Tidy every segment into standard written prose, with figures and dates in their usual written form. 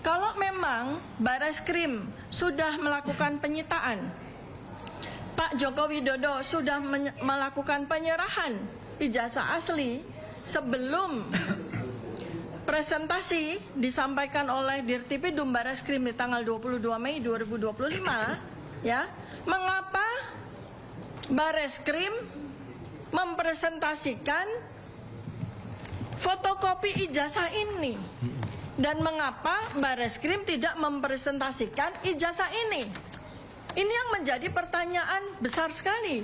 Kalau memang Bareskrim sudah melakukan penyitaan, Pak Joko Widodo sudah melakukan penyerahan ijazah asli sebelum presentasi disampaikan oleh Dirtipidum Bareskrim di tanggal 22 Mei 2025, ya, mengapa Bareskrim mempresentasikan fotokopi ijazah ini? Dan mengapa Bareskrim tidak mempresentasikan ijazah ini? Ini yang menjadi pertanyaan besar sekali.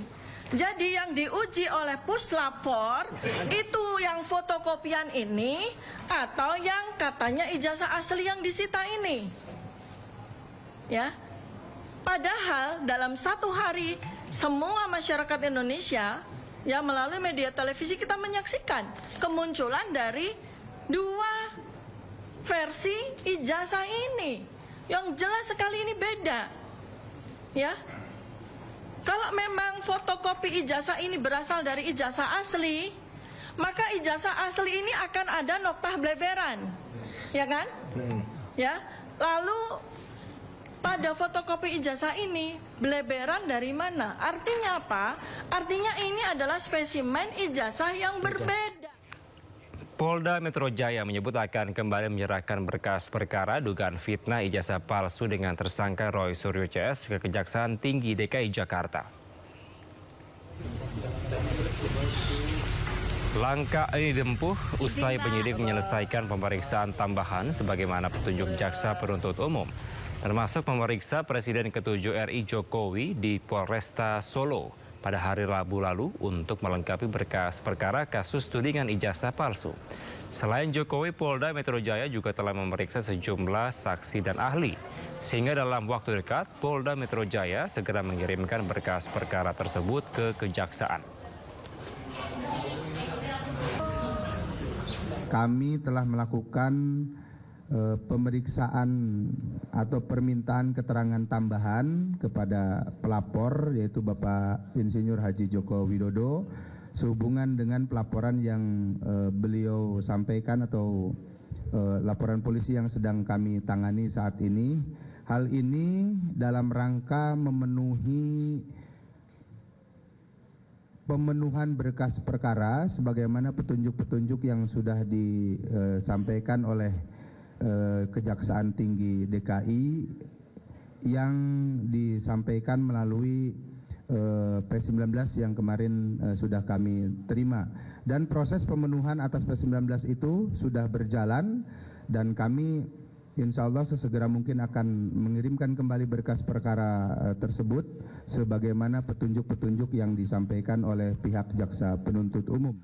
Jadi yang diuji oleh Puslapor itu yang fotokopian ini atau yang katanya ijazah asli yang disita ini. Ya. Padahal dalam satu hari semua masyarakat Indonesia ya melalui media televisi kita menyaksikan kemunculan dari dua versi ijazah ini. Yang jelas sekali ini beda. Ya. Kalau memang fotokopi ijazah ini berasal dari ijazah asli, maka ijazah asli ini akan ada noktah bleberan, ya kan? Ya, lalu pada fotokopi ijazah ini bleberan dari mana? Artinya apa? Artinya ini adalah spesimen ijazah yang berbeda. Polda Metro Jaya menyebut akan kembali menyerahkan berkas perkara dugaan fitnah ijazah palsu dengan tersangka Roy Suryo CS ke Kejaksaan Tinggi DKI Jakarta. Langkah ini ditempuh usai penyidik menyelesaikan pemeriksaan tambahan sebagaimana petunjuk jaksa penuntut umum, termasuk memeriksa Presiden ke-7 RI Jokowi di Polresta Solo pada hari Rabu lalu untuk melengkapi berkas perkara kasus tudingan ijazah palsu. Selain Jokowi, Polda Metro Jaya juga telah memeriksa sejumlah saksi dan ahli. Sehingga dalam waktu dekat, Polda Metro Jaya segera mengirimkan berkas perkara tersebut ke Kejaksaan. Kami telah melakukan pemeriksaan atau permintaan keterangan tambahan kepada pelapor yaitu Bapak Insinyur Haji Joko Widodo sehubungan dengan pelaporan yang beliau sampaikan atau laporan polisi yang sedang kami tangani saat ini. Hal ini dalam rangka pemenuhan berkas perkara sebagaimana petunjuk-petunjuk yang sudah disampaikan oleh Kejaksaan Tinggi DKI yang disampaikan melalui P19 yang kemarin sudah kami terima, dan proses pemenuhan atas P19 itu sudah berjalan dan kami insya Allah sesegera mungkin akan mengirimkan kembali berkas perkara tersebut sebagaimana petunjuk-petunjuk yang disampaikan oleh pihak jaksa penuntut umum.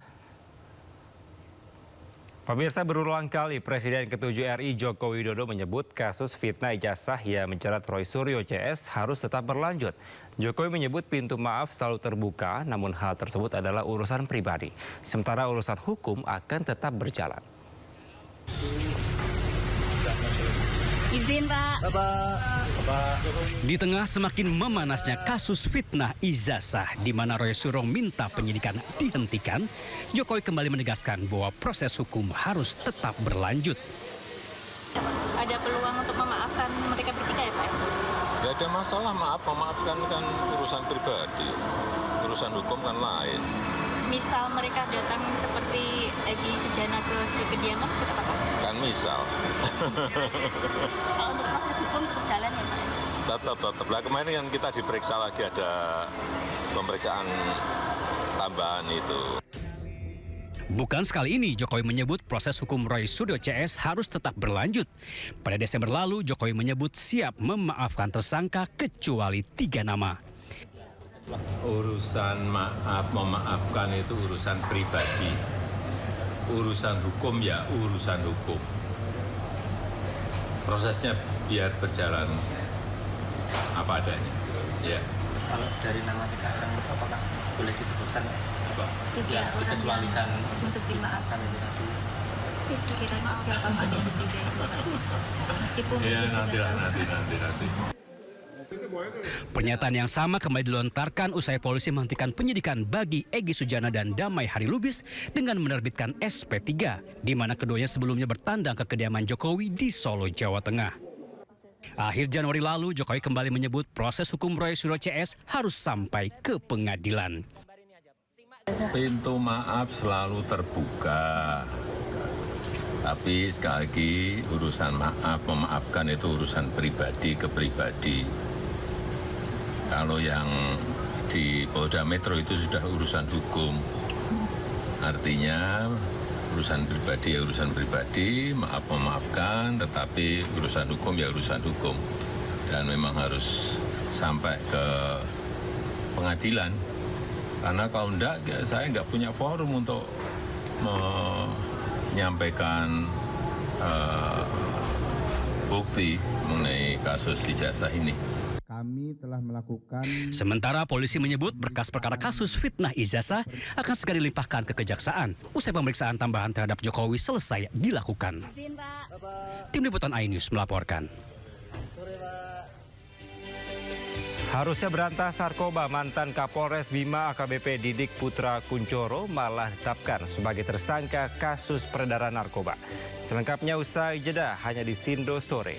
Pemirsa, berulang kali Presiden ke-7 RI Joko Widodo menyebut kasus fitnah ijazah yang menjerat Roy Suryo CS harus tetap berlanjut. Jokowi menyebut pintu maaf selalu terbuka, namun hal tersebut adalah urusan pribadi. Sementara urusan hukum akan tetap berjalan. Izin, Pak. Di tengah semakin memanasnya kasus fitnah ijazah di mana Roy Suryo minta penyidikan dihentikan, Jokowi kembali menegaskan bahwa proses hukum harus tetap berlanjut. Ada peluang untuk memaafkan mereka bertiga ya, Pak? Gak ada masalah, memaafkan kan urusan pribadi, urusan hukum kan lain. Misal mereka datang seperti Egy Sujana ke kediaman seperti apa, Pak? Kan misal. Kalau untuk proses hukum tetap jalan ya, Pak? Tetap. Lah kemarin kan kita diperiksa lagi, ada pemeriksaan tambahan itu. Bukan sekali ini Jokowi menyebut proses hukum Roy Suryo CS harus tetap berlanjut. Pada Desember lalu Jokowi menyebut siap memaafkan tersangka kecuali 3 nama. Urusan memaafkan itu urusan pribadi. Urusan hukum ya urusan hukum. Prosesnya biar berjalan apa adanya. Ya. Kalau dari nama 3 orang itu apakah boleh disebutkan apa? Ya, dikecualikan untuk dimaafkan itu tadi. Kira-kira siapa Pak yang ketiga itu, Pak? Meskipun Ya nanti. Pernyataan yang sama kembali dilontarkan usai polisi menghentikan penyidikan bagi Egy Sujana dan Damai Hari Lubis dengan menerbitkan SP3, di mana keduanya sebelumnya bertandang ke kediaman Jokowi di Solo, Jawa Tengah. Akhir Januari lalu, Jokowi kembali menyebut proses hukum Roy Suryo CS harus sampai ke pengadilan. Pintu maaf selalu terbuka. Tapi sekali lagi urusan maaf, memaafkan itu urusan pribadi ke pribadi. Kalau yang di Polda Metro itu sudah urusan hukum. Artinya urusan pribadi ya urusan pribadi, maaf memaafkan, tetapi urusan hukum ya urusan hukum. Dan memang harus sampai ke pengadilan. Karena kalau enggak, saya enggak punya forum untuk menyampaikan bukti mengenai kasus ijazah ini. Kami telah melakukan. Sementara polisi menyebut berkas perkara kasus fitnah ijazah akan segera dilimpahkan ke kejaksaan usai pemeriksaan tambahan terhadap Jokowi selesai dilakukan. Tim Liputan iNews melaporkan. Harusnya berantas narkoba, mantan Kapolres Bima AKBP Didik Putra Kuncoro malah ditetapkan sebagai tersangka kasus peredaran narkoba. Selengkapnya usai jeda hanya di Sindo sore.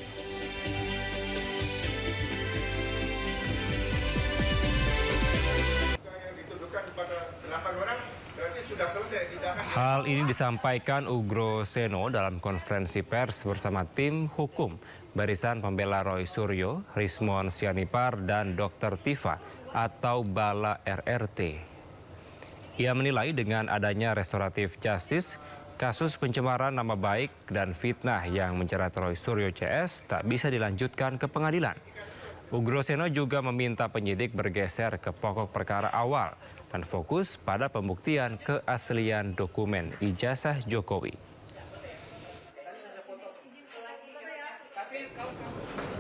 Hal ini disampaikan Ugro Seno dalam konferensi pers bersama tim hukum Barisan Pembela Roy Suryo, Rismon Sianipar, dan Dr. Tifa atau Bala RRT. Ia menilai dengan adanya restoratif justice, kasus pencemaran nama baik dan fitnah yang menjerat Roy Suryo CS tak bisa dilanjutkan ke pengadilan. Ugro Seno juga meminta penyidik bergeser ke pokok perkara awal dan fokus pada pembuktian keaslian dokumen ijazah Jokowi.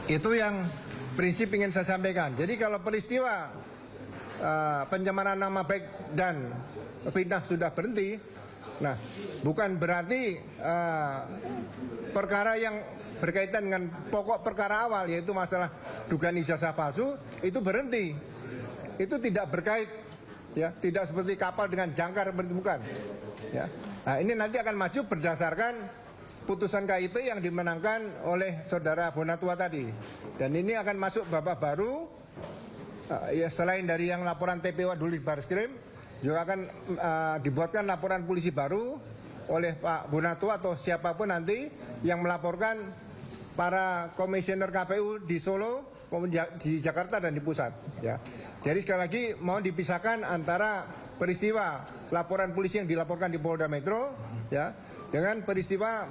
Itu yang prinsip ingin saya sampaikan. Jadi kalau peristiwa pencemaran nama baik dan fitnah sudah berhenti, nah bukan berarti perkara yang berkaitan dengan pokok perkara awal yaitu masalah dugaan ijazah palsu itu berhenti. Itu tidak berkait, ya, tidak seperti kapal dengan jangkar seperti bukan. Ya. Nah, ini nanti akan maju berdasarkan putusan KIP yang dimenangkan oleh saudara Bonatua tadi. Dan ini akan masuk babak baru, ya selain dari yang laporan TPO dulu di Barreskrim, juga akan dibuatkan laporan polisi baru oleh Pak Bonatua atau siapapun nanti yang melaporkan para komisioner KPU di Solo, di Jakarta dan di pusat. Ya. Jadi sekali lagi mohon dipisahkan antara peristiwa laporan polisi yang dilaporkan di Polda Metro, ya, dengan peristiwa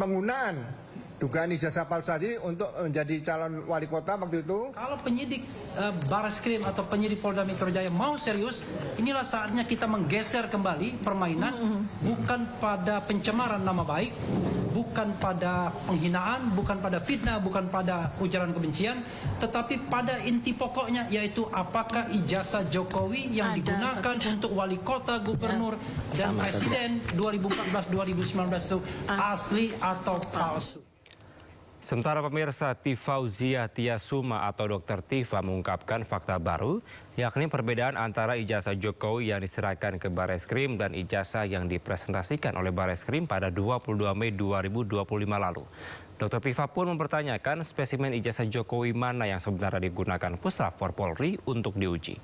penggunaan dugaan ijazah palsu tadi untuk menjadi calon wali kota waktu itu. Kalau penyidik Barreskrim atau penyidik Polda Metro Jaya mau serius, inilah saatnya kita menggeser kembali permainan, bukan pada pencemaran nama baik, bukan pada penghinaan, bukan pada fitnah, bukan pada ujaran kebencian, tetapi pada inti pokoknya, yaitu apakah ijazah Jokowi yang digunakan untuk wali kota, gubernur, dan presiden 2014-2019 itu asli atau palsu. Sementara pemirsa, Tifauzia Tiasuma atau Dr. Tifa mengungkapkan fakta baru, yakni perbedaan antara ijazah Jokowi yang diserahkan ke Barreskrim dan ijazah yang dipresentasikan oleh Barreskrim pada 22 Mei 2025 lalu. Dr. Tifa pun mempertanyakan spesimen ijazah Jokowi mana yang sebenarnya digunakan Puslap 4 Polri untuk diuji.